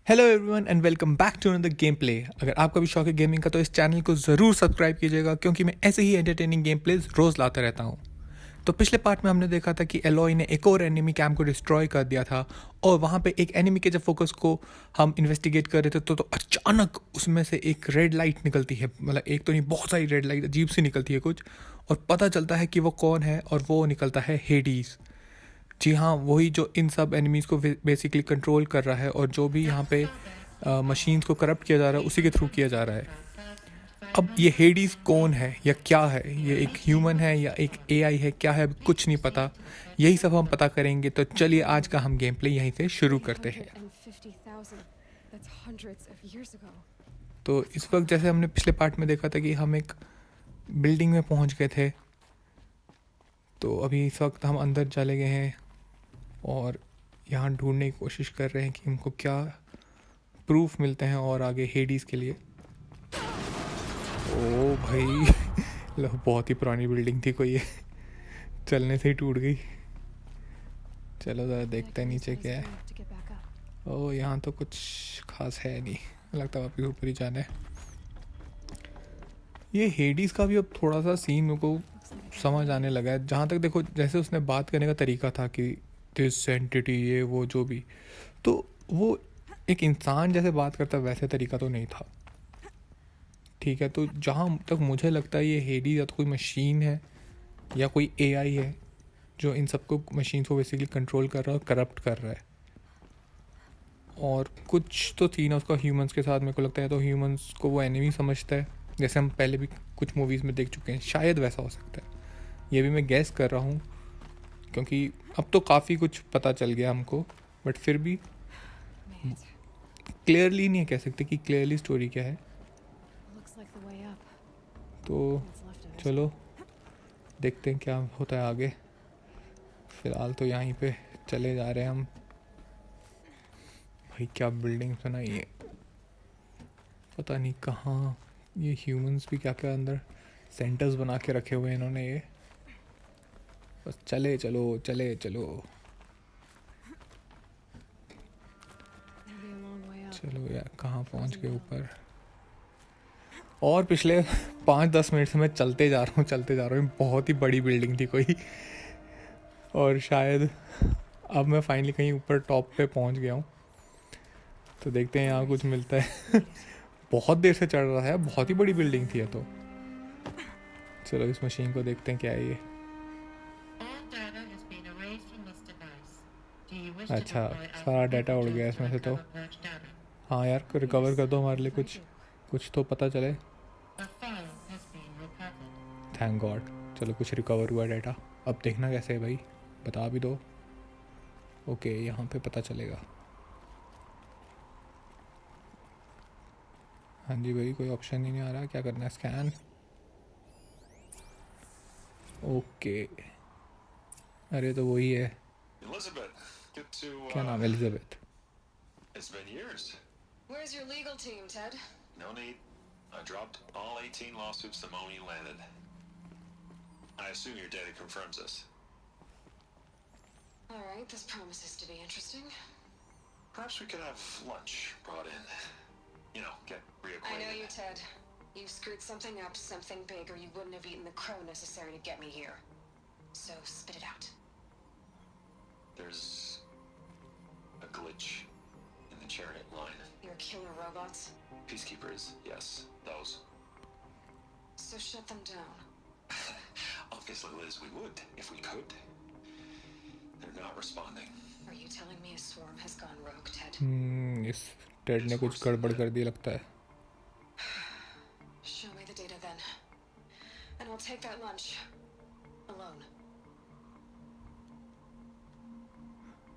Hello everyone and welcome back to another game play. अगर आपका भी शौक है गेमिंग का तो इस चैनल को ज़रूर सब्सक्राइब कीजिएगा क्योंकि मैं ऐसे ही एंटरटेनिंग गेम प्लेज रोज़ लाता रहता हूँ। तो पिछले पार्ट में हमने देखा था कि एलॉय ने एक और एनिमी कैंप को डिस्ट्रॉय कर दिया था और वहाँ पे एक एनिमी के जब फोकस को हम इन्वेस्टिगेट कर रहे थे तो अचानक उसमें से एक रेड लाइट निकलती है। मतलब एक तो नहीं, बहुत सारी रेड लाइट अजीब सी निकलती है कुछ, और पता चलता है कि वो कौन है और वो निकलता है हेडीज़। जी हाँ, वही जो इन सब एनिमीज़ को बेसिकली कंट्रोल कर रहा है और जो भी यहाँ पे मशीन्स को करप्ट किया जा रहा है उसी के थ्रू किया जा रहा है। अब ये हेडीज़ कौन है या क्या है, ये एक ह्यूमन है या एक एआई है, क्या है, कुछ नहीं पता। यही सब हम पता करेंगे। तो चलिए आज का हम गेम प्ले यहीं से शुरू करते हैं। तो इस वक्त जैसे हमने पिछले पार्ट में देखा था कि हम एक बिल्डिंग में पहुंच गए थे, तो अभी इस वक्त हम अंदर चले गए हैं और यहाँ ढूंढने की कोशिश कर रहे हैं कि हमको क्या प्रूफ मिलते हैं और आगे हेडीज़ के लिए। ओ भाई बहुत ही पुरानी बिल्डिंग थी कोई, ये चलने से ही टूट गई। चलो ज़रा देखते हैं नीचे क्या है। ओ यहाँ तो कुछ खास है नहीं, लगता है वापस ऊपर ही जाना है। ये हेडीज़ का भी अब थोड़ा सा सीन मेरे को समझ आने लगा है। जहाँ तक देखो, जैसे उसने बात करने का तरीका था कि दिस एंटिटी, ये वो जो भी, तो वो एक इंसान जैसे बात करता वैसे तरीका तो नहीं था। ठीक है, तो जहाँ तक मुझे लगता है ये हेडीज़ या तो कोई मशीन है या कोई एआई है जो इन सबको, मशीन को बेसिकली कंट्रोल कर रहा है और करप्ट कर रहा है। और कुछ तो सीन है उसका ह्यूमंस के साथ, मेरे को लगता है तो ह्यूमंस को वो एनिमी समझता है, जैसे हम पहले भी कुछ मूवीज़ में देख चुके हैं। शायद वैसा हो सकता है, ये भी मैं गैस कर रहा हूँ क्योंकि अब तो काफ़ी कुछ पता चल गया हमको, बट फिर भी क्लियरली नहीं कह सकते कि क्लियरली स्टोरी क्या है। तो चलो देखते हैं क्या होता है आगे। फ़िलहाल तो यहीं पे चले जा रहे हैं हम। भाई क्या बिल्डिंग बनाई है, पता नहीं कहाँ। ये ह्यूमंस भी क्या क्या अंदर सेंटर्स बना के रखे हुए हैं इन्होंने। ये बस चले चलो चले चलो चलो यार, कहाँ पहुँच गए ऊपर। और पिछले 5-10 मिनट से मैं चलते जा रहा हूँ। बहुत ही बड़ी बिल्डिंग थी कोई, और शायद अब मैं फाइनली कहीं ऊपर टॉप पे पहुँच गया हूँ। तो देखते हैं यहाँ कुछ मिलता है बहुत देर से चढ़ रहा है, बहुत ही बड़ी बिल्डिंग थी ये तो। चलो इस मशीन को देखते हैं क्या है ये। अच्छा, सारा डाटा उड़ गया इसमें से तो। हाँ यार, रिकवर कर दो हमारे लिए, कुछ कुछ तो पता चले। थैंक गॉड, चलो कुछ रिकवर हुआ डाटा। अब देखना कैसे है भाई, बता भी दो। ओके, यहाँ पे पता चलेगा। हाँ जी भाई, कोई ऑप्शन ही नहीं आ रहा, क्या करना है? स्कैन। ओके, अरे तो वही है। क्या नाम है? Elizabeth. It's been years. Where's your legal team, Ted? No need. I dropped all 18 lawsuits the moment you landed. I assume your data confirms this. All right, this promises to be interesting. Perhaps we could have lunch brought in. You know, get reacquainted. I know you, Ted. You screwed something up, something big, or you wouldn't have eaten the crow necessary to get me here. So spit it out. There's a glitch in the chariot line. Your killer robots? Peacekeepers, yes, those. So shut them down. Obviously, Liz, we would, if we could. They're not responding. Are you telling me a swarm has gone rogue, Ted? इस Ted ने कुछ गड़बड़ कर दी लगता है। Show me the data then. And I'll take that lunch. Alone.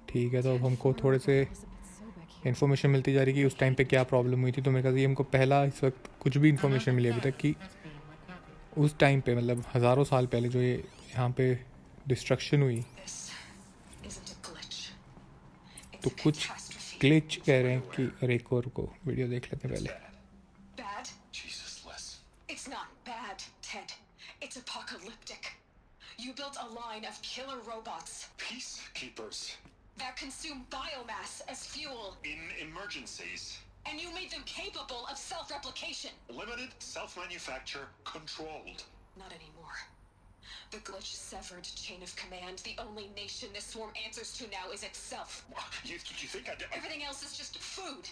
ठीक है, तो अब हमको थोड़े से इन्फॉर्मेशन मिलती जा रही है कि उस टाइम पे क्या प्रॉब्लम हुई थी। तो मेरे ख्याल से ये हमको पहला इस वक्त कुछ भी इन्फॉर्मेशन मिली अभी तक कि उस टाइम पे, मतलब हज़ारों साल पहले जो ये यहाँ पे डिस्ट्रक्शन हुई, तो कुछ ग्लिच कह रहे हैं कि। अरे एक और को वीडियो देख लेते हैं पहले। Bad? Jesus, Les. It's not bad, Ted. It's apocalyptic. You built a line of killer robots. Peacekeepers. that consume biomass as fuel. In emergencies. And you made them capable of self-replication. Limited, self-manufacture, controlled. Not anymore. The glitch severed chain of command. The only nation this swarm answers to now is itself. You think Everything else is just food.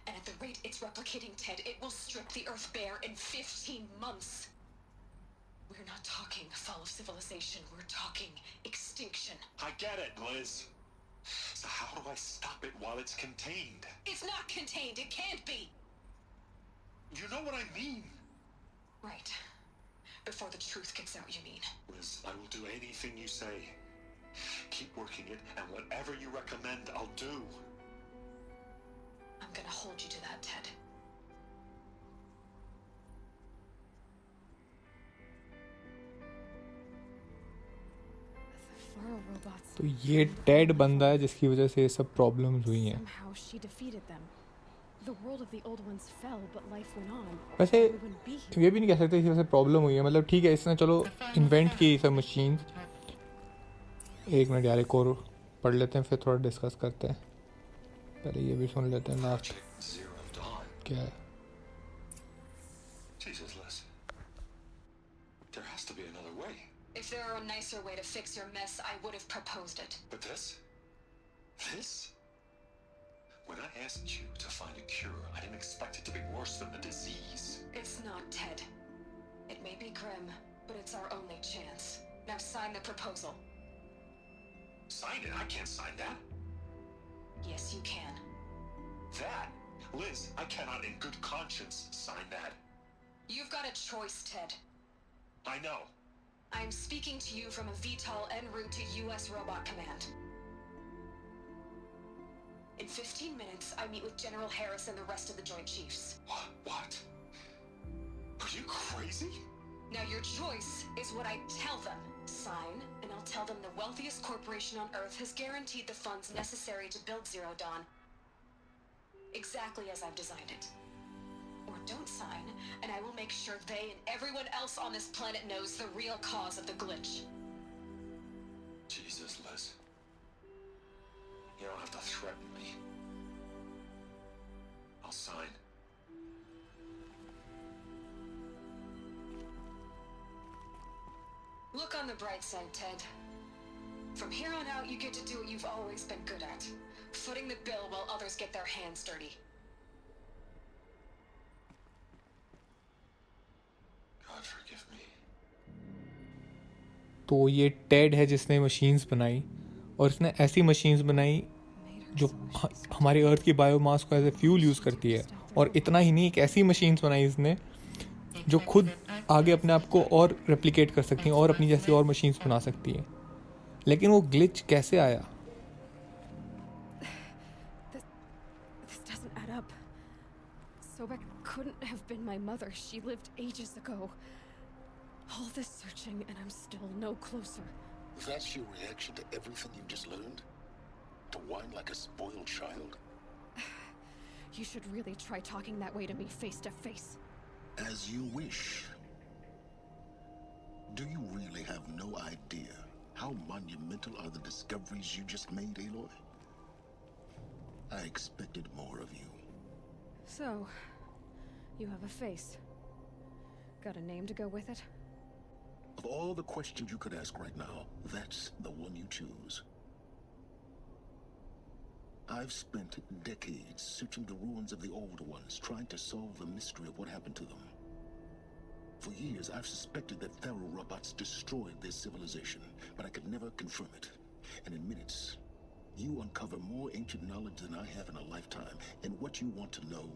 And at the rate it's replicating, Ted, it will strip the Earth bare in 15 months. We're not talking fall of civilization. We're talking extinction. I get it, Liz. So how do I stop it while it's contained? It's not contained. It can't be. You know what I mean. Right. Before the truth gets out, you mean? Liz, I will do anything you say. Keep working it, and whatever you recommend, I'll do. I'm gonna hold you to that, Ted. Faro robots. तो ये Ted बंदा है जिसकी वजह से ये सब problems हुई हैं. Somehow she defeated them. The world of the old ones fell, but life went on. वैसे We wouldn't be here. ये भी नहीं कह सकते इसी वजह से प्रॉब्लम हुई है. मतलब ठीक है, इसने चलो इन्वेंट की सब मशीन्स. एक मिनट यार, एक और पढ़ लेते हैं फिर थोड़ा डिस्कस करते हैं. पहले ये भी सुन लेते हैं लास्ट Zero Dawn. क्या है. Jesus, Liz. There has to be another way. If there were a nicer way to fix your mess, I would have proposed it. But this? This? When I asked you to find a cure, I didn't expect it to be worse than the disease. It's not, Ted. It may be grim, but it's our only chance. Now sign the proposal. Sign it? I can't sign that. Yes, you can. That? Liz, I cannot in good conscience sign that. You've got a choice, Ted. I know. I'm speaking to you from a VTOL en route to U.S. Robot Command. In 15 minutes, I meet with General Harris and the rest of the Joint Chiefs. What? Are you crazy? Now your choice is what I tell them. Sign, and I'll tell them the wealthiest corporation on Earth has guaranteed the funds necessary to build Zero Dawn. Exactly as I've designed it. Or don't sign, and I will make sure they and everyone else on this planet knows the real cause of the glitch. Jesus, Liz. You don't have to threaten me. I'll sign. Look on the bright side, Ted. From here on out, you get to do what you've always been good at. Footing the bill while others get their hands dirty. God forgive me. तो ये Ted है जिसने machines बनाई, और इसने ऐसी machines बनाई जो हमारी अर्थ की बायोमास को एज ए फ्यूल यूज़ करती है. और इतना ही नहीं, एक ऐसी मशीन्स बनाई इसने जो खुद आगे अपने आप को और रेप्लिकेट कर सकती हैं और अपनी जैसी और मशीन्स बना सकती हैं. लेकिन वो ग्लिच कैसे आया? This doesn't add up. Sobek couldn't have been my mother. She lived ages ago. All this searching and I'm still no closer. That's your reaction to everything you just learned? To whine like a spoiled child? You should really try talking that way to me face to face. As you wish. Do you really have no idea how monumental are the discoveries you just made, Aloy? I expected more of you. So, you have a face. Got a name to go with it? Of all the questions you could ask right now, that's the one you choose. I've spent decades searching the ruins of the older ones, trying to solve the mystery of what happened to them. For years, I've suspected that Faro robots destroyed their civilization, but I could never confirm it. And in minutes, you uncover more ancient knowledge than I have in a lifetime. And what you want to know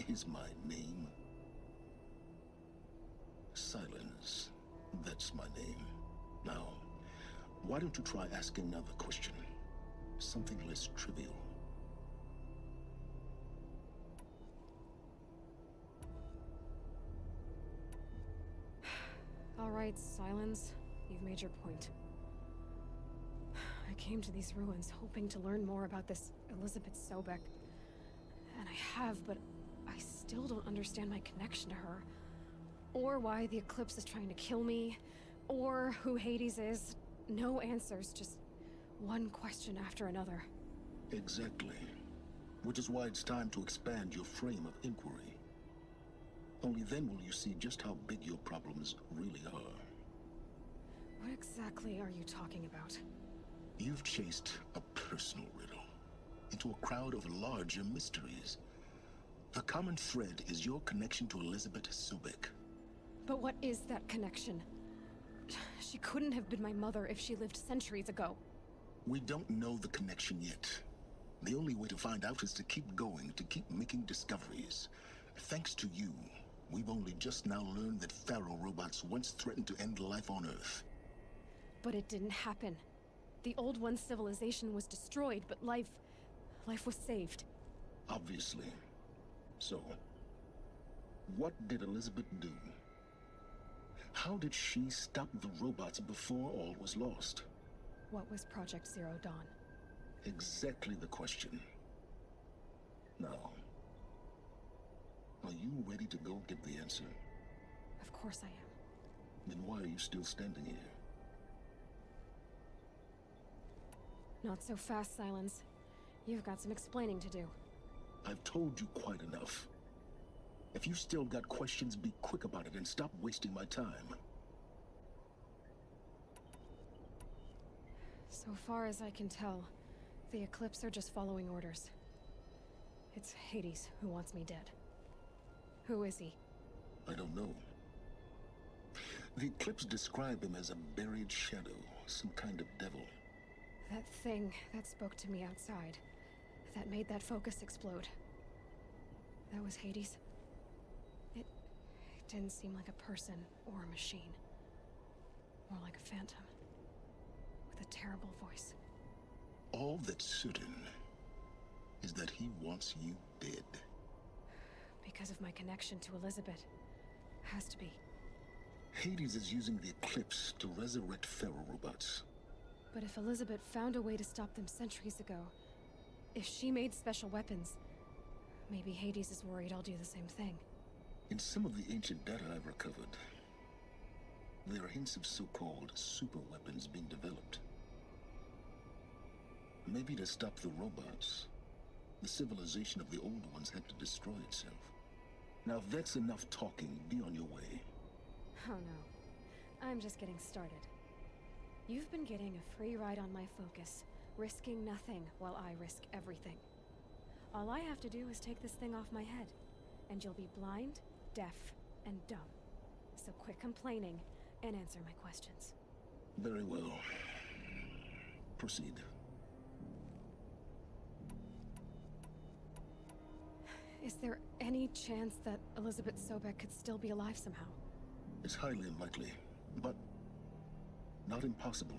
is my name. Silence. That's my name. Now, why don't you try asking another question? Something less trivial. All right, Silence. You've made your point. I came to these ruins hoping to learn more about this Elizabeth Sobek. And I have, but I still don't understand my connection to her. Or why the Eclipse is trying to kill me. Or who Hades is. No answers, just One question after another. Exactly. Which is why it's time to expand your frame of inquiry. Only then will you see just how big your problems really are. What exactly are you talking about? You've chased a personal riddle into a crowd of larger mysteries. The common thread is your connection to Elizabeth Sobek. But what is that connection? She couldn't have been my mother if she lived centuries ago. We don't know the connection yet. The only way to find out is to keep going, to keep making discoveries. Thanks to you, we've only just now learned that Pharaoh robots once threatened to end life on Earth. But it didn't happen. The Old One's civilization was destroyed, but life was saved. Obviously. So, what did Elizabeth do? How did she stop the robots before all was lost? What was Project Zero Dawn? Exactly the question. Now, are you ready to go get the answer? Of course I am. Then why are you still standing here? Not so fast, Silence. You've got some explaining to do. I've told you quite enough. If you still got questions, be quick about it and stop wasting my time. So far as I can tell, the Eclipse are just following orders. It's Hades who wants me dead. Who is he? I don't know. The Eclipse describe him as a buried shadow, some kind of devil. That thing that spoke to me outside, that made that focus explode. That was Hades? It didn't seem like a person or a machine. More like a phantom. With a terrible voice. All that's certain is that he wants you dead. Because of my connection to Elizabeth. Has to be. Hades is using the Eclipse to resurrect Pharaoh robots. But if Elizabeth found a way to stop them centuries ago, if she made special weapons, maybe Hades is worried I'll do the same thing. In some of the ancient data I've recovered, there are hints of so-called super weapons being developed. Maybe to stop the robots, the civilization of the old ones had to destroy itself. Now if that's enough talking, be on your way. Oh no. I'm just getting started. You've been getting a free ride on my focus, risking nothing while I risk everything. All I have to do is take this thing off my head, and you'll be blind, deaf, and dumb. So quit complaining and answer my questions. Very well. Proceed. Is there any chance that Elizabeth Sobek could still be alive somehow? It's highly unlikely, but not impossible.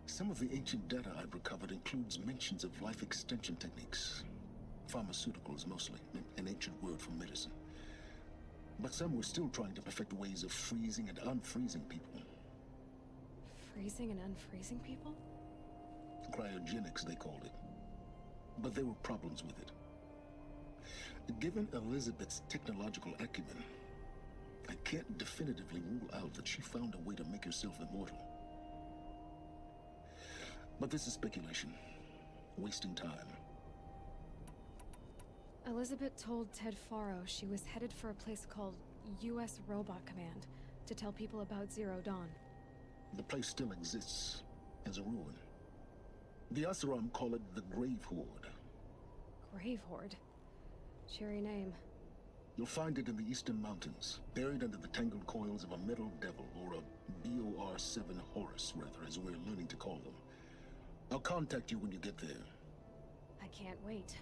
Some of the ancient data I've recovered includes mentions of life extension techniques. Pharmaceuticals mostly, an ancient word for medicine. But some were still trying to perfect ways of freezing and unfreezing people. Freezing and unfreezing people? Cryogenics, they called it. But there were problems with it. Given Elizabeth's technological acumen, I can't definitively rule out that she found a way to make herself immortal. But this is speculation. Wasting time. Elizabeth told Ted Faro she was headed for a place called U.S. Robot Command to tell people about Zero Dawn. The place still exists as a ruin. The Asaram call it the Grave Horde. Grave Horde? Cheery name. You'll find it in the Eastern Mountains, buried under the tangled coils of a metal devil, or a BOR-7 Horus, rather, as we're learning to call them. I'll contact you when you get there. I can't wait.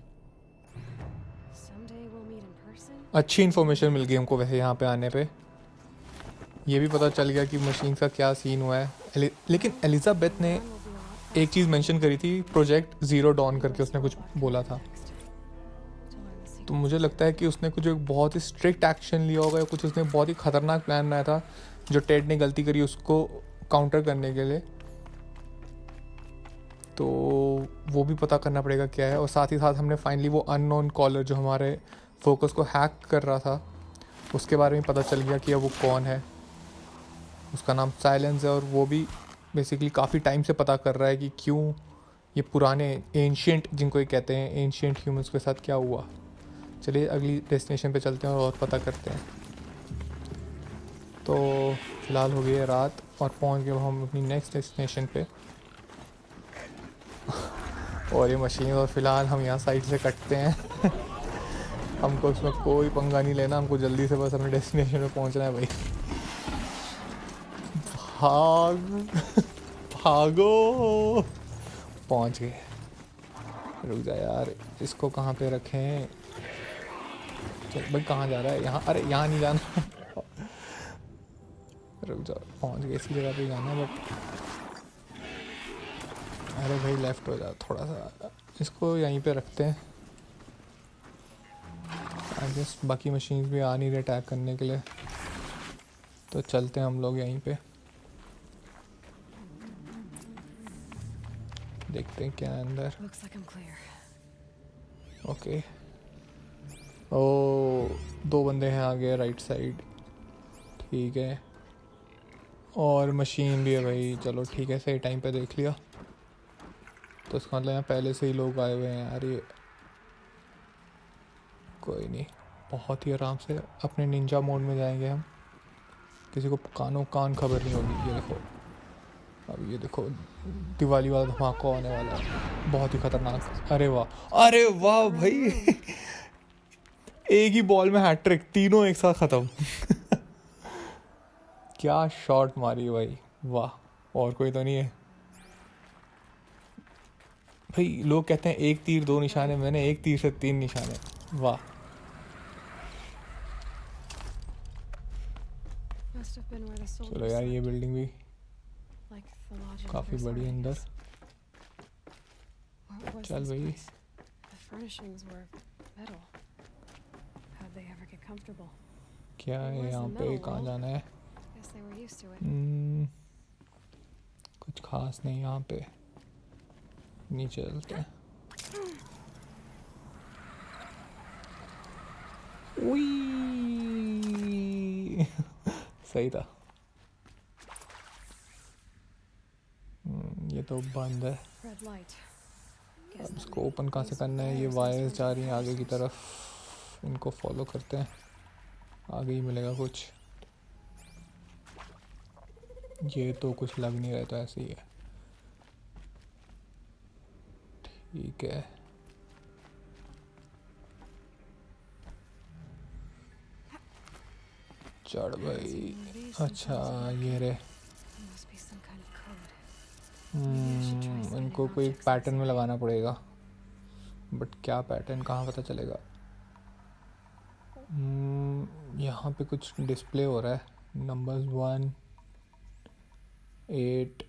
Someday we'll meet in person. अच्छी information मिल गई हमको वैसे यहाँ पे आने पे ये भी पता चल गया कि मशीन का क्या सीन हुआ है लेकिन एलिजाबेथ ने एक चीज़ मेंशन करी थी प्रोजेक्ट ज़ीरो डॉन करके उसने कुछ बोला था तो मुझे लगता है कि उसने कुछ एक बहुत ही स्ट्रिक्ट एक्शन लिया होगा या कुछ उसने बहुत ही ख़तरनाक प्लान बनाया था जो टेड ने गलती करी उसको काउंटर करने के लिए तो वो भी पता करना पड़ेगा क्या है और साथ ही साथ हमने फाइनली वो अननोन कॉलर जो हमारे फोकस को हैक कर रहा था उसके बारे में पता चल गया कि अब वो कौन है उसका नाम साइलेंस है और वो भी बेसिकली काफ़ी टाइम से पता कर रहा है कि क्यों ये पुराने एंशियंट, जिनको ये कहते हैं एंशियंट ह्यूमंस के साथ क्या हुआ। चलिए अगली डेस्टिनेशन पे चलते हैं और पता करते हैं। तो फ़िलहाल हो गई है रात और पहुंच गए हम अपनी नेक्स्ट डेस्टिनेशन पे। और ये मशीन, और फ़िलहाल हम यहाँ साइड से कटते हैं। हमको इसमें कोई पंगा नहीं लेना, हमको जल्दी से बस अपने डेस्टिनेशन पे पहुंचना है भाई। भाग भागो, पहुंच गए। रुक जा यार, इसको कहाँ पे रखें? चल भाई, कहाँ जा रहा है? यहाँ, अरे यहाँ नहीं जाना। रुक जा, पहुंच गए, इसी जगह पे जाना है बट अरे भाई लेफ़्ट हो जा थोड़ा सा। इसको यहीं पे रखते हैं। आई गेस बाकी मशीन्स भी आ नहीं रहे अटैक करने के लिए, तो चलते हैं हम लोग यहीं पे, देखते हैं क्या है अंदर। Looks like I'm clear. Okay, oh 2 बंदे हैं आगे राइट साइड, ठीक है। और मशीन भी है भाई, चलो ठीक है, सही टाइम पे देख लिया। तो इसका मतलब यहाँ पहले से ही लोग आए हुए हैं यार। ये कोई नहीं, बहुत ही आराम से अपने निंजा मोड में जाएंगे हम, किसी को कान खबर नहीं होगी। ये देखो, अब ये देखो दिवाली वाला धमाका होने वाला है, बहुत ही खतरनाक। अरे वाह भाई। एक ही बॉल में हैट्रिक, तीनों एक साथ ख़त्म। क्या शॉट मारी भाई, वाह। और कोई तो नहीं है भाई। लोग कहते हैं एक तीर 2 निशाने, मैंने एक तीर से 3 निशाने, वाह। Must have been where the soldiers चलो यार, ये slept, बिल्डिंग भी like the lodge in काफ़ी Versailles, बड़ी I अंदर। guess. What was चल this भाई, place? The furnishings were metal. How'd they ever get comfortable? क्या है यहाँ पे, कहाँ जाना है? Guess they were used to it. कुछ खास नहीं यहाँ पे, नीचे चलते हैं। उई। सही था। ये तो बंद है। Red light. Guess अब that इसको may ओपन कहाँ से use करना है? ये wires वायर्स as जा रही हैं power आगे की source. तरफ, इनको फॉलो करते हैं, आगे ही मिलेगा कुछ। ये तो कुछ लग नहीं रहा, तो ऐसे ही है, ठीक है। चढ़ भाई। अच्छा ये रे, There must be some kind of code. इनको कोई पैटर्न में लगाना पड़ेगा, बट क्या पैटर्न, कहाँ पता चलेगा? यहाँ पे कुछ डिस्प्ले हो रहा है, नंबर्स 1 8,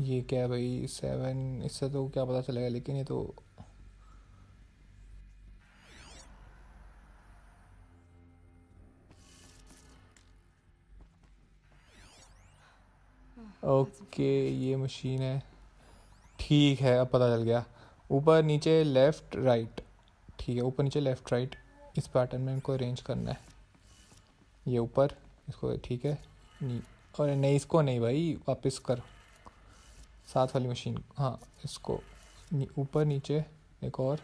ये क्या है भाई 7, इससे तो क्या पता चलेगा, लेकिन ये तो ओके, ये मशीन है, ठीक है, अब पता चल गया। ऊपर नीचे लेफ़्ट राइट, ठीक है, ऊपर नीचे लेफ़्ट राइट, इस पैटर्न में इनको अरेंज करना है। ये ऊपर, इसको ठीक है, और नहीं इसको नहीं भाई, वापस कर, साथ वाली मशीन, हाँ इसको ऊपर नीचे, एक और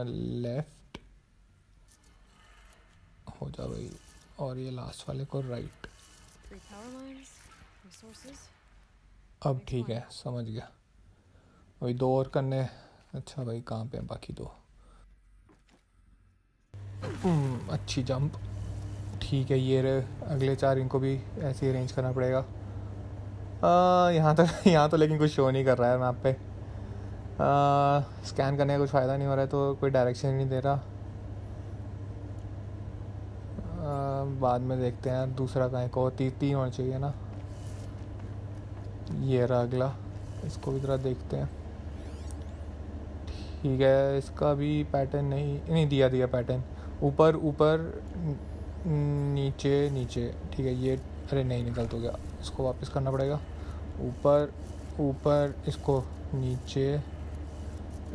लेफ़्ट हो जा भाई, और ये लास्ट वाले को राइट। 3 power lines, resources. अब ठीक है, समझ गया। अभी 2 और करने हैं। अच्छा भाई, कहाँ पे हैं बाकी 2? अच्छी जंप, ठीक है। ये रहे अगले 4, इनको भी ऐसे ही अरेंज करना पड़ेगा। यहाँ तो लेकिन कुछ शो नहीं कर रहा है मैप पे। स्कैन करने का कुछ फ़ायदा नहीं हो रहा है, तो कोई डायरेक्शन नहीं दे रहा। बाद में देखते हैं। दूसरा कहीं को 3 होना चाहिए ना। ये रहा अगला, इसको भी ज़रा देखते हैं। ठीक है, इसका भी पैटर्न नहीं दिया पैटर्न। ऊपर ऊपर नीचे नीचे, ठीक है। ये अरे नहीं, गलत हो गया, इसको वापस करना पड़ेगा। ऊपर ऊपर, इसको नीचे,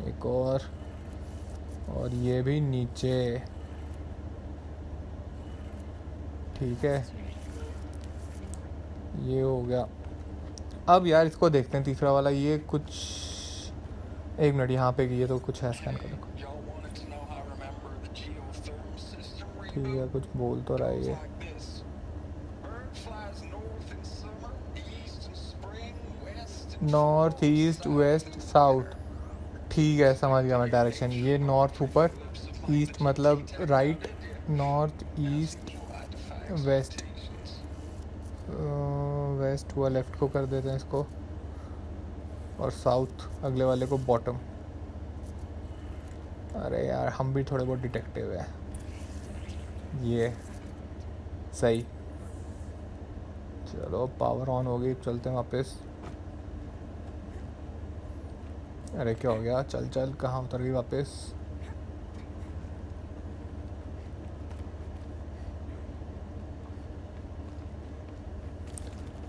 एक और ये भी नीचे, ठीक है। ये हो गया। अब यार इसको देखते हैं तीसरा वाला। ये कुछ, एक मिनट, यहाँ पे ये तो कुछ है, स्कैन कर देखो। Y'all wanted to know how I remember the geotherm system ठीक है, reboot? कुछ बोल तो रहा है Goes ये। like this. Earth flies north in summer, east in spring, west in north fall, east south west in south, winter. ठीक है समझ गया मैं डायरेक्शन। ये नॉर्थ ऊपर, Eclipse of my ईस्ट मतलब detailed right, Lydia. North Now east simplified to facts west, expectations. West हुआ left को कर देते हैं इसको, और साउथ अगले वाले को बॉटम। अरे यार हम भी थोड़े बहुत डिटेक्टिव है। ये सही, चलो पावर ऑन हो गई, चलते हैं वापस। अरे क्या हो गया, चल चल, कहाँ उतर गई वापस।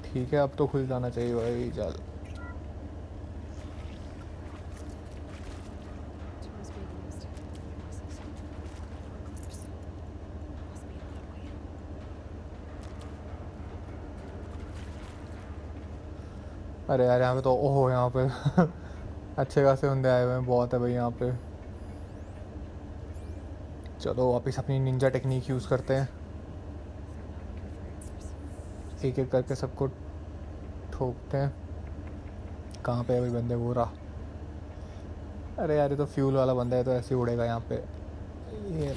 ठीक है अब तो खुल जाना चाहिए भाई, चल। Must be used. Of course. Must be Aloy. अरे यार यहाँ पे तो ओहो, यहाँ पे अच्छे खासे बंदे आए हुए हैं, बहुत है भाई यहाँ पे। चलो वापस अपनी निंजा टेक्निक यूज़ करते हैं, एक एक करके सबको ठोकते हैं। कहाँ पे है भाई बंदे, वो रहा। अरे यार ये तो फ्यूल वाला बंदा है, तो ऐसे ही उड़ेगा यहाँ पे। ये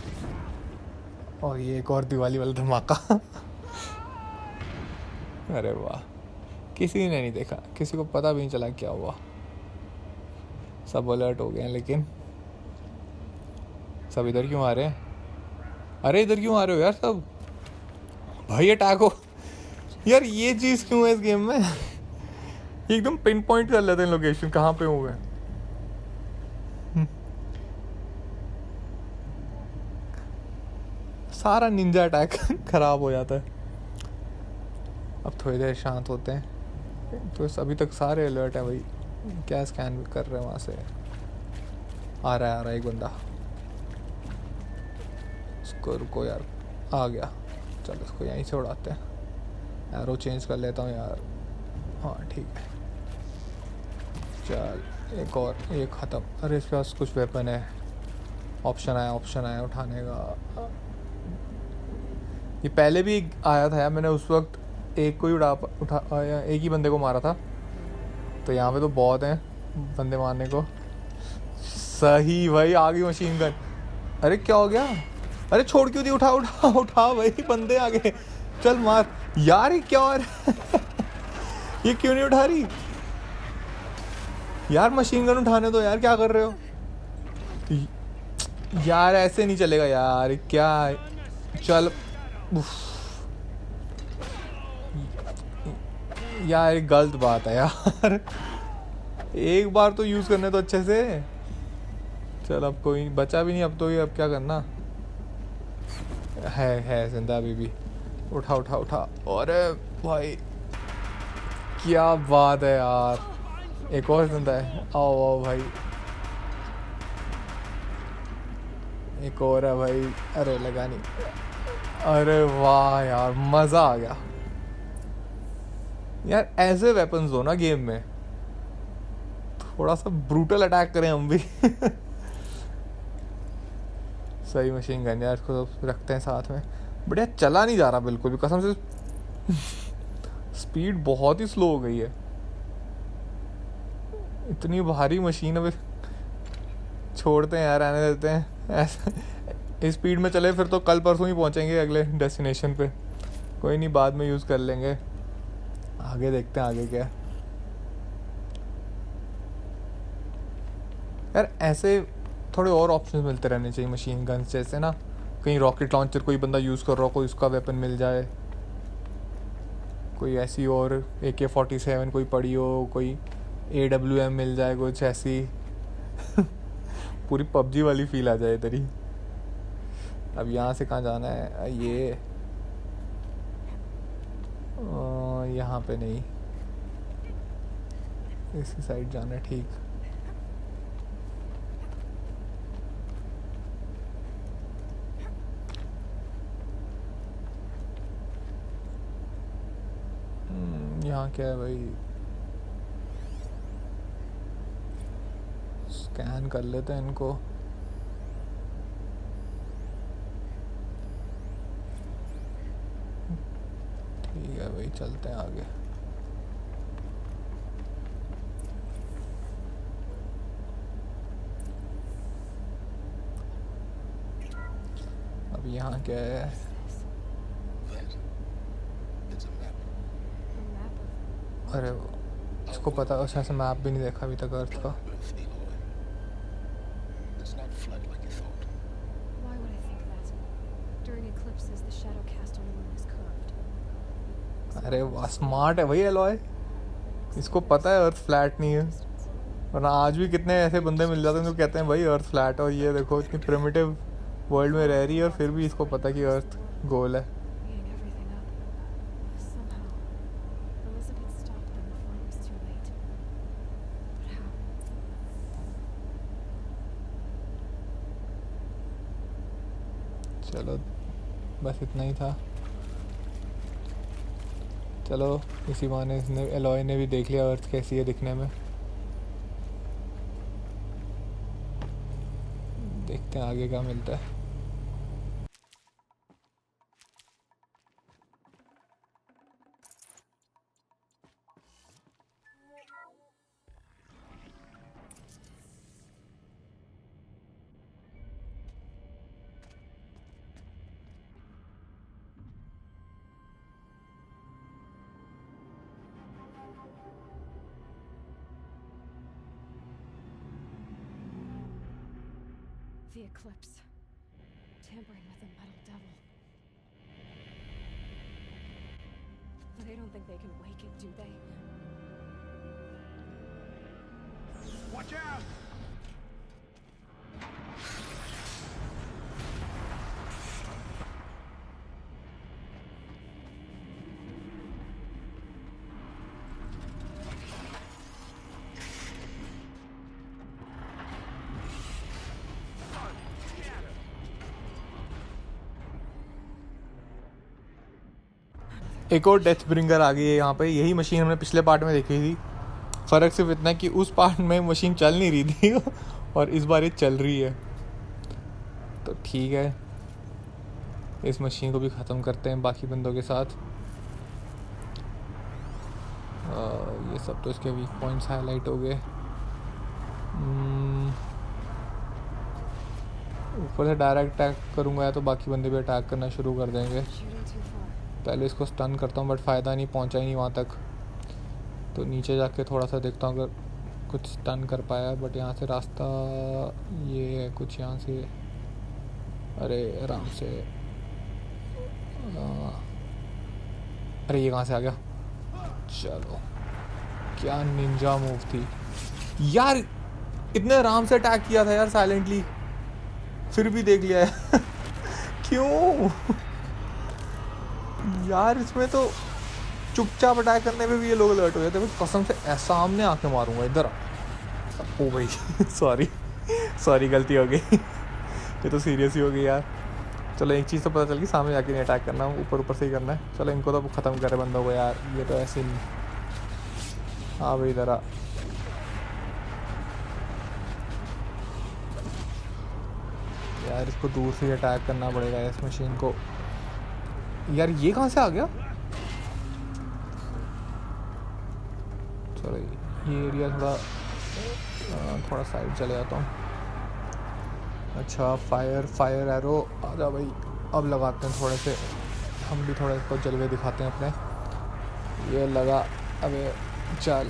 और ये एक और दिवाली वाला धमाका अरे वाह, किसी ने नहीं देखा, किसी को पता भी नहीं चला क्या हुआ। सब अलर्ट हो गए हैं, लेकिन सब इधर क्यों आ रहे हैं? अरे इधर क्यों आ रहे हो यार सब? भाई अटैक हो यार, ये चीज़ क्यों है इस गेम में? एकदम पिन पॉइंट कर लेते हैं लोकेशन कहाँ पे हुए। सारा निंजा अटैक खराब हो जाता है। अब थोड़ी देर शांत होते हैं। तो अभी तक सारे अलर्ट है भाई। क्या स्कैन कर रहे हैं वहाँ से? आ रहा है एक बंदा। इसको रुको यार, आ गया। चलो इसको यहीं से उड़ाते हैं। एरो चेंज कर लेता हूँ यार। हाँ ठीक है, चल एक और, एक ख़त्म। अरे इसके पास कुछ वेपन है। ऑप्शन आया उठाने का। ये पहले भी आया था यार, मैंने उस वक्त एक को ही एक ही बंदे को मारा था। तो यहाँ पे तो बहुत हैं बंदे मारने को। सही भाई, आ गई मशीन गन। अरे क्या हो गया? अरे छोड़ क्यों दी? उठा उठा उठा भाई, बंदे आ गए। चल मार यार। ये क्या हो रहा है? ये क्यों नहीं उठा रही यार? मशीन गन उठाने दो यार, क्या कर रहे हो यार? ऐसे नहीं चलेगा यार, क्या? चल यार, एक गलत बात है यार। एक बार तो यूज करने तो अच्छे से। चल अब कोई बचा भी नहीं अब तो। ये अब क्या करना है जिंदा अभी भी। उठा उठा उठा। अरे भाई क्या बात है यार, एक और जिंदा है। आओ आओ भाई, एक और है भाई। अरे लगा नहीं। अरे वाह यार, मज़ा आ गया यार। ऐसे वेपन्स हो ना गेम में, थोड़ा सा ब्रूटल अटैक करें हम भी। सही मशीन गन यार, इसको तो रखते हैं साथ में। बढ़िया, चला नहीं जा रहा बिल्कुल भी कसम से। स्पीड बहुत ही स्लो हो गई है। इतनी भारी मशीन अब छोड़ते हैं यार, रहने देते हैं। ऐसा इस स्पीड में चले फिर तो कल परसों ही पहुंचेंगे अगले डेस्टिनेशन पे। कोई नहीं, बाद में यूज़ कर लेंगे। आगे देखते हैं आगे क्या। यार ऐसे थोड़े और ऑप्शंस मिलते रहने चाहिए मशीन गन्स जैसे ना। कहीं रॉकेट लॉन्चर कोई बंदा यूज़ कर रहा हो, कोई उसका वेपन मिल जाए। कोई ऐसी और AK-47 कोई पड़ी हो, कोई AWM मिल जाए कुछ ऐसी। पूरी PUBG वाली फील आ जाए इधर ही। अब यहाँ से कहाँ जाना है? ये यहाँ पे नहीं, इसी साइड जाना है। ठीक, यहाँ क्या है भाई? स्कैन कर लेते हैं इनको। ठीक है भाई, चलते हैं आगे। अब यहाँ क्या है? That, it's a map. A map of अरे इसको पता है, शायद से मैप भी नहीं देखा अभी तक अर्थ का। Earth, Aloy. It's not flat like you thought. why would I think that? During eclipses, the shadow cast on the moon is curved. अरे वाह, स्मार्ट है भाई एलॉय, इसको पता है अर्थ फ्लैट नहीं है। वरना आज भी कितने ऐसे बंदे मिल जाते हैं जो कहते हैं भाई अर्थ फ्लैट है, और ये देखो इतनी प्रिमिटिव वर्ल्ड में रह रही है और फिर भी इसको पता है कि अर्थ गोल है। Beating everything up. Somehow, Elizabeth stopped them before it was too late. But how? चलो बस इतना ही था। चलो इसी बहाने इसने, एलॉय ने भी देख लिया अर्थ कैसी है दिखने में। देखते हैं आगे क्या मिलता है। The eclipse. Tampering with the metal devil. They don't think they can wake it, do they? Watch out! एक और डेथ ब्रिंगर आ गई है यहाँ पे। यही मशीन हमने पिछले पार्ट में देखी थी। फ़र्क सिर्फ इतना कि उस पार्ट में मशीन चल नहीं रही थी और इस बार ये चल रही है। तो ठीक है, इस मशीन को भी ख़त्म करते हैं बाकी बंदों के साथ। ये सब तो इसके वीक पॉइंट्स हाईलाइट हो गए। ऊपर से डायरेक्ट अटैक करूँगा या तो बाकी बंदे भी अटैक करना शुरू कर देंगे। Shooting too far. पहले इसको स्टन करता हूँ बट फ़ायदा नहीं, पहुँचा ही नहीं वहाँ तक। तो नीचे जाके थोड़ा सा देखता हूँ अगर कुछ स्टन कर पाया। बट यहाँ से रास्ता ये है कुछ यहाँ से। अरे आराम से। अरे ये कहाँ से आ गया? चलो, क्या निंजा मूव थी यार। इतने आराम से अटैक किया था यार साइलेंटली, फिर भी देख लिया है क्यों यार? इसमें तो चुपचाप अटैक करने पे भी ये लोग अलर्ट हो जाते हैं। कसम से ऐसा सामने आके मारूंगा इधर। ओ भाई सॉरी गलती हो गई ये तो सीरियस ही हो गई यार। चलो एक चीज़ तो पता चल गई, सामने जाके नहीं अटैक करना, ऊपर से ही करना है। चलो इनको तो ख़त्म करे बंदों को यार, ये तो ऐसे नहीं। हाँ भाई इधर आ। यार इसको दूर से अटैक करना पड़ेगा इस मशीन को। यार ये कहाँ से आ गया? चलो ये एरिया थोड़ा साइड चले जाता हूँ। अच्छा फायर एरो आ जा भाई। अब लगाते हैं थोड़े से, हम भी थोड़ा इसको जलवे दिखाते हैं अपने। ये लगा। अबे चल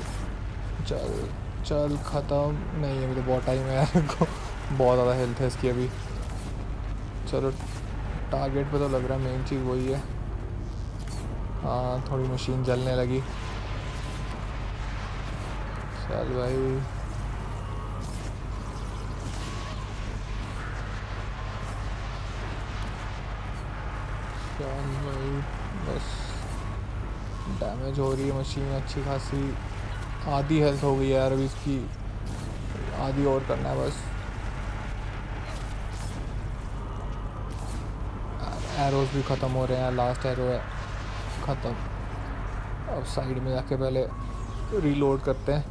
चल चल ख़त्म नहीं, अभी तो बहुत टाइम है यार को, बहुत ज़्यादा हेल्थ है इसकी अभी। चलो टारगेट पे तो लग रहा है, मेन चीज़ वही है। हाँ थोड़ी मशीन जलने लगी। चल भाई चल भाई, बस डैमेज हो रही है मशीन अच्छी खासी। आधी हेल्थ हो गई है यार अभी इसकी, आधी और करना है बस। एरोज भी ख़त्म हो रहे हैं, लास्ट एरो है ख़त्म। अब साइड में जाके पहले रीलोड करते हैं।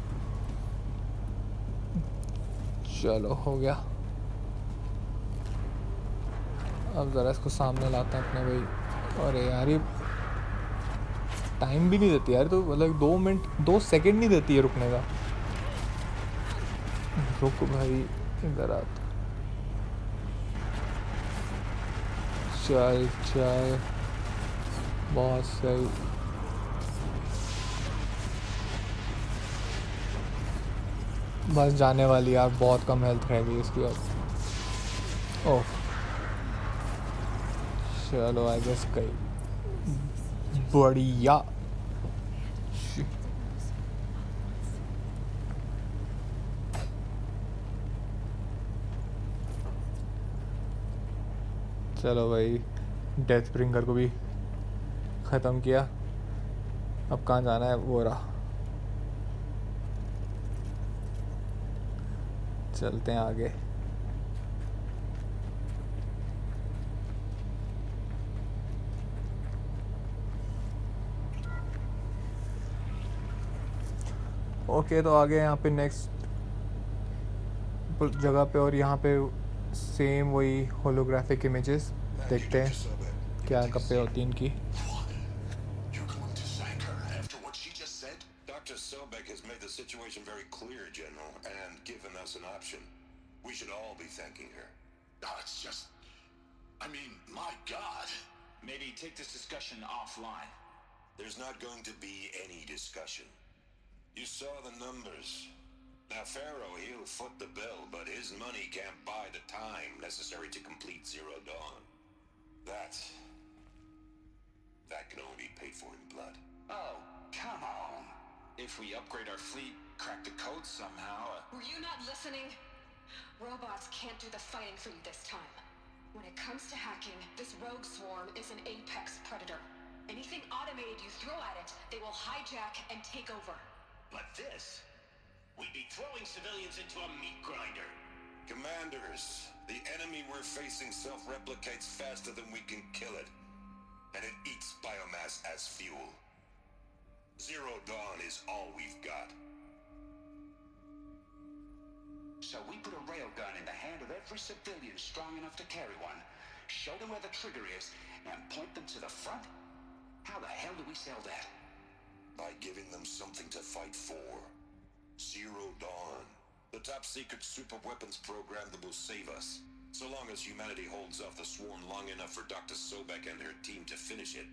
चलो हो गया। अब ज़रा इसको सामने लाते हैं अपने भाई। अरे यार ये टाइम भी नहीं देती यार, तो मतलब 2 मिनट 2 सेकंड नहीं देती है रुकने का। रुक भाई, इधर आ। चल चल, बहुत सही। बस जाने वाली यार, बहुत कम हेल्थ रह गई इसकी अब। ओह चलो, आई गेस कहीं बढ़िया। चलो भाई, डेथ ब्रिंगर को भी ख़त्म किया। अब कहाँ जाना है, वो रहा। चलते हैं आगे। ओके, तो आगे यहाँ पे नेक्स्ट जगह पे, और यहाँ पे सेम वही होलोग्राफिक इमेजेस देखते हैं क्या कपड़े होती इनकी। You're going to thank her after what she just said? Dr. Sobek has made the situation very clear, General, and given us an option. We should all be thanking her. Oh, it's just... I mean, my God. Maybe take this discussion offline. There's not going to be any discussion. You saw the numbers. Now, Pharaoh, he'll foot the bill, but his money can't buy the time necessary to complete Zero Dawn. That can only be paid for in blood. Oh, come on. If we upgrade our fleet, crack the code somehow... Were you not listening? Robots can't do the fighting for you this time. When it comes to hacking, this rogue swarm is an apex predator. Anything automated you throw at it, they will hijack and take over. But this... we'd be throwing civilians into a meat grinder. Commanders, the enemy we're facing self-replicates faster than we can kill it. And it eats biomass as fuel. Zero Dawn is all we've got. So we put a railgun in the hand of every civilian strong enough to carry one, show them where the trigger is, and point them to the front? How the hell do we sell that? By giving them something to fight for. Zero Dawn. The top secret super weapons program that will save us. So long as humanity holds off the swarm long enough for Dr. Sobek and her team to finish it.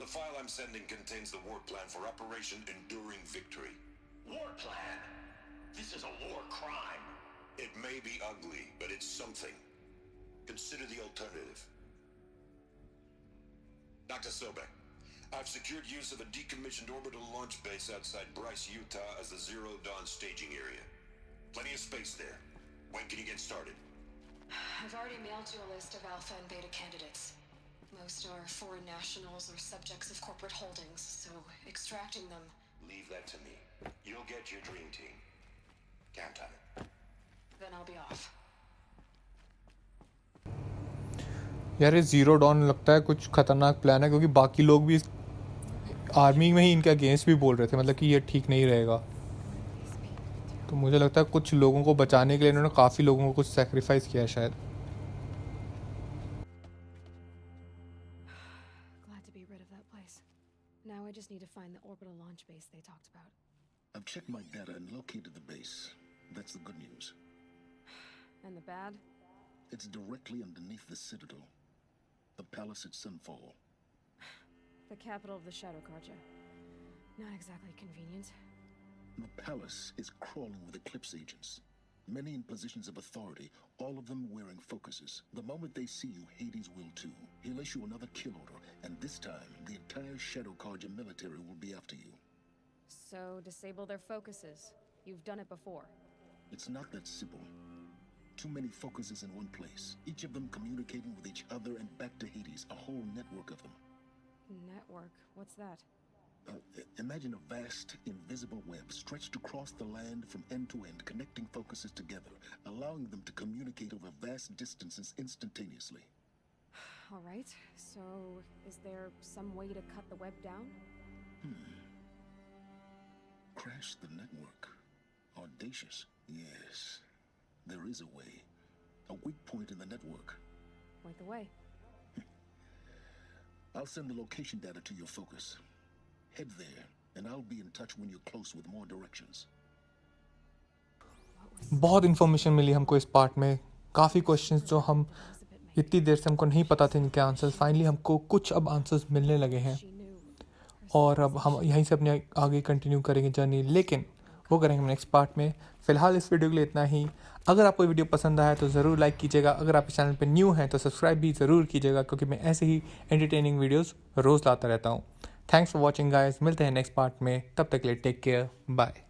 The file I'm sending contains the war plan for Operation Enduring Victory. War plan? This is a war crime. It may be ugly, but it's something. Consider the alternative. Dr. Sobek, I've secured use of a decommissioned orbital launch base outside Bryce, Utah as the Zero Dawn staging area. Plenty of space there. When can you get started? I've already mailed you a list of alpha and beta candidates. Most are foreign nationals or subjects of corporate holdings, so extracting them... Leave that to me. You'll get your dream team. Count on it. Then I'll be off. यार ये zero don लगता है कुछ ख़तरनाक plan है, क्योंकि बाकी लोग भी आर्मी में ही इनके अगेंस्ट भी बोल रहे थे, मतलब कि ये ठीक नहीं रहेगा। तो मुझे लगता है कुछ लोगों को बचाने के लिए इन्होंने काफ़ी लोगों को कुछ सेक्रीफाइस किया है शायद। Glad to be rid of that place. Now I just need to find the orbital launch base they talked about. I've checked my data and located the base. That's the good news. And the bad? It's directly underneath the Citadel. The palace at Sunfall. The capital of the Shadow Carja. Not exactly convenient. The palace is crawling with Eclipse agents. Many in positions of authority, all of them wearing focuses. The moment they see you, Hades will too. He'll issue another kill order, and this time, the entire Shadow Carja military will be after you. So, disable their focuses. You've done it before. It's not that simple. Too many focuses in one place, each of them communicating with each other and back to Hades, a whole network of them. Network? What's that? Imagine a vast, invisible web stretched across the land from end to end, connecting focuses together, allowing them to communicate over vast distances instantaneously. All right, so is there some way to cut the web down? Crash the network. Audacious. Yes. There is a way. A weak point in the network. Point the way. I'll send the location data to your focus. Head there, and I'll be in touch when you're close with more directions. बहुत information मिली हमको इस part में, काफ़ी questions जो हम इतनी देर से हमको नहीं पता थे इनके आंसर्स, फाइनली हमको कुछ अब आंसर्स मिलने लगे हैं और अब हम यहीं से अपने आगे कंटिन्यू करेंगे जर्नी, लेकिन वो करेंगे हम नेक्स्ट पार्ट में। फ़िलहाल इस वीडियो के लिए इतना ही। अगर आपको वीडियो पसंद आया तो ज़रूर लाइक कीजिएगा, अगर आप इस चैनल पे न्यू हैं तो सब्सक्राइब भी ज़रूर कीजिएगा क्योंकि मैं ऐसे ही एंटरटेनिंग वीडियोस रोज़ लाता रहता हूँ। थैंक्स फॉर वॉचिंग गाइस, मिलते हैं नेक्स्ट पार्ट में, तब तक के लिए टेक केयर, बाय।